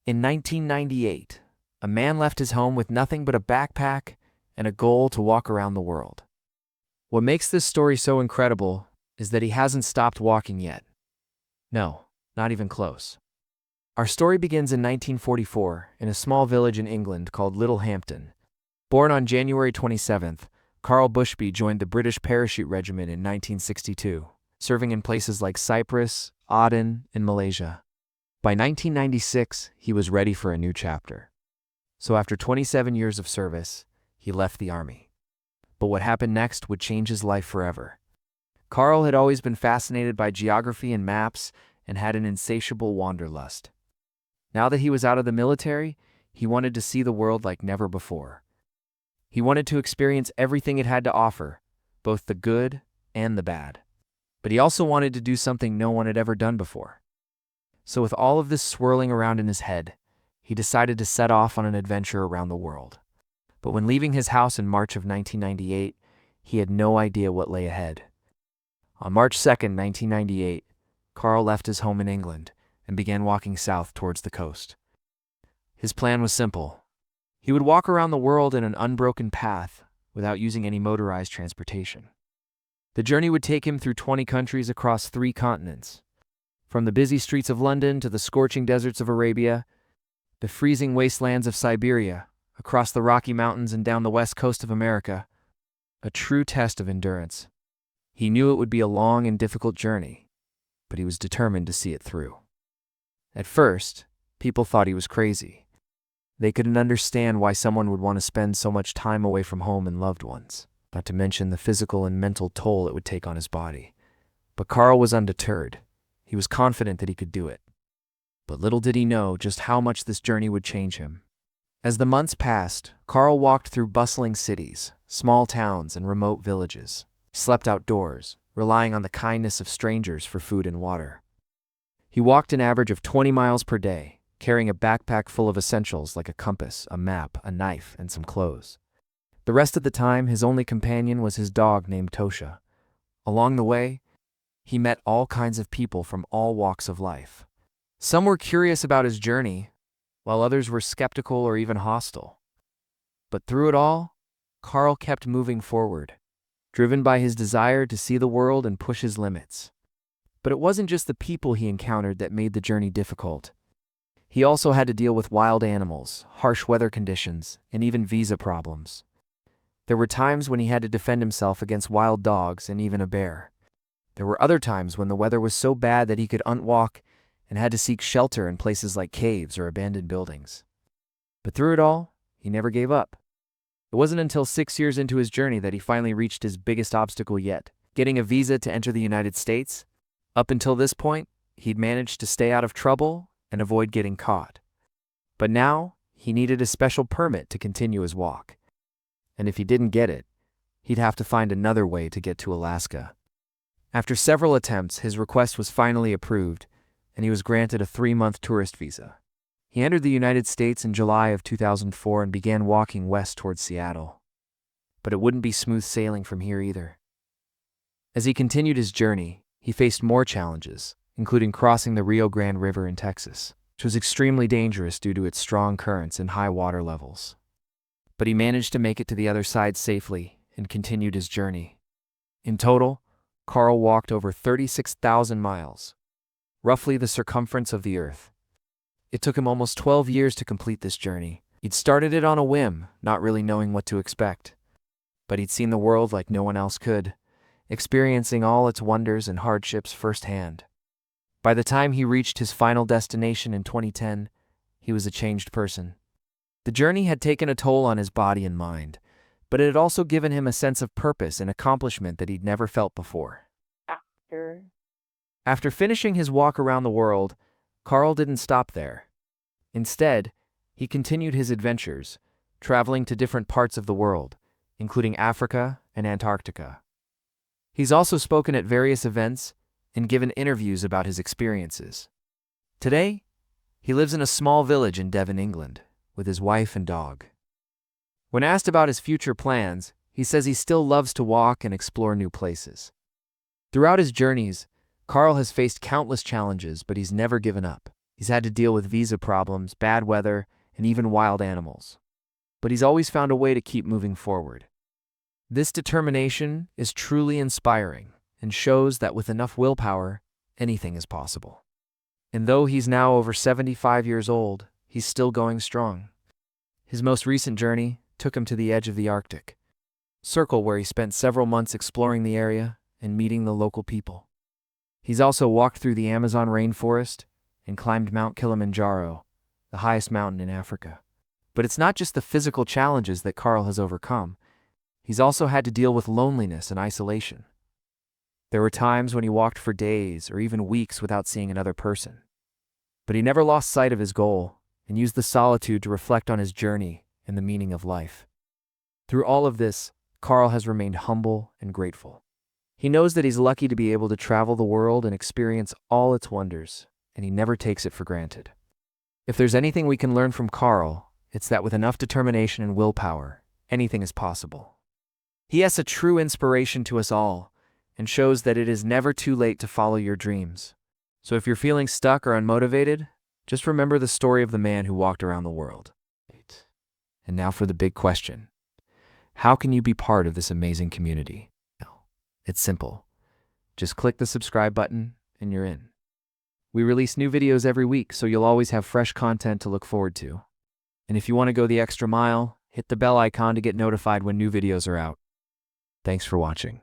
In 1998, a man left his home with nothing but a backpack and a goal to walk around the world. What makes this story so incredible is that he hasn't stopped walking yet. No, not even close. Our story begins in 1944 in a small village in England called Littlehampton. Born on January 27th, Karl Bushby joined the British Parachute Regiment in 1962, serving in places like Cyprus, Aden, and Malaysia. By 1996, he was ready for a new chapter. So after 27 years of service, he left the army. But what happened next would change his life forever. Karl had always been fascinated by geography and maps and had an insatiable wanderlust. Now that he was out of the military, he wanted to see the world like never before. He wanted to experience everything it had to offer, both the good and the bad. But he also wanted to do something no one had ever done before. So with all of this swirling around in his head, he decided to set off on an adventure around the world. But when leaving his house in March of 1998, he had no idea what lay ahead. On March 2nd, 1998, Karl left his home in England and began walking south towards the coast. His plan was simple. He would walk around the world in an unbroken path without using any motorized transportation. The journey would take him through 20 countries across 3 continents. From the busy streets of London to the scorching deserts of Arabia, the freezing wastelands of Siberia, across the Rocky Mountains and down the west coast of America, a true test of endurance. He knew it would be a long and difficult journey, but he was determined to see it through. At first, people thought he was crazy. They couldn't understand why someone would want to spend so much time away from home and loved ones, not to mention the physical and mental toll it would take on his body. But Karl was undeterred. He was confident that he could do it. But little did he know just how much this journey would change him. As the months passed, Karl walked through bustling cities, small towns, and remote villages. He slept outdoors, relying on the kindness of strangers for food and water. He walked an average of 20 miles per day, carrying a backpack full of essentials like a compass, a map, a knife, and some clothes. The rest of the time, his only companion was his dog named Tosha. Along the way, he met all kinds of people from all walks of life. Some were curious about his journey, while others were skeptical or even hostile. But through it all, Karl kept moving forward, driven by his desire to see the world and push his limits. But it wasn't just the people he encountered that made the journey difficult. He also had to deal with wild animals, harsh weather conditions, and even visa problems. There were times when he had to defend himself against wild dogs and even a bear. There were other times when the weather was so bad that he couldn't walk and had to seek shelter in places like caves or abandoned buildings. But through it all, he never gave up. It wasn't until 6 years into his journey that he finally reached his biggest obstacle yet, getting a visa to enter the United States. Up until this point, he'd managed to stay out of trouble and avoid getting caught. But now, he needed a special permit to continue his walk. And if he didn't get it, he'd have to find another way to get to Alaska. After several attempts, his request was finally approved, and he was granted a 3-month tourist visa. He entered the United States in July of 2004 and began walking west towards Seattle. But it wouldn't be smooth sailing from here either. As he continued his journey, he faced more challenges, including crossing the Rio Grande River in Texas, which was extremely dangerous due to its strong currents and high water levels. But he managed to make it to the other side safely and continued his journey. In total, Karl walked over 36,000 miles, roughly the circumference of the Earth. It took him almost 12 years to complete this journey. He'd started it on a whim, not really knowing what to expect. But he'd seen the world like no one else could, experiencing all its wonders and hardships firsthand. By the time he reached his final destination in 2010, he was a changed person. The journey had taken a toll on his body and mind, but it had also given him a sense of purpose and accomplishment that he'd never felt before. After finishing his walk around the world, Karl didn't stop there. Instead, he continued his adventures, traveling to different parts of the world, including Africa and Antarctica. He's also spoken at various events and given interviews about his experiences. Today, he lives in a small village in Devon, England, with his wife and dog. When asked about his future plans, he says he still loves to walk and explore new places. Throughout his journeys, Karl has faced countless challenges, but he's never given up. He's had to deal with visa problems, bad weather, and even wild animals. But he's always found a way to keep moving forward. This determination is truly inspiring and shows that with enough willpower, anything is possible. And though he's now over 75 years old, he's still going strong. His most recent journey took him to the edge of the Arctic Circle, where he spent several months exploring the area and meeting the local people. He's also walked through the Amazon rainforest and climbed Mount Kilimanjaro, the highest mountain in Africa. But it's not just the physical challenges that Karl has overcome. He's also had to deal with loneliness and isolation. There were times when he walked for days or even weeks without seeing another person. But he never lost sight of his goal and used the solitude to reflect on his journey and the meaning of life. Through all of this, Karl has remained humble and grateful. He knows that he's lucky to be able to travel the world and experience all its wonders, and he never takes it for granted. If there's anything we can learn from Karl, it's that with enough determination and willpower, anything is possible. He is a true inspiration to us all and shows that it is never too late to follow your dreams. So if you're feeling stuck or unmotivated, just remember the story of the man who walked around the world. And now for the big question. How can you be part of this amazing community? It's simple. Just click the subscribe button and you're in. We release new videos every week, so you'll always have fresh content to look forward to. And if you want to go the extra mile, hit the bell icon to get notified when new videos are out. Thanks for watching.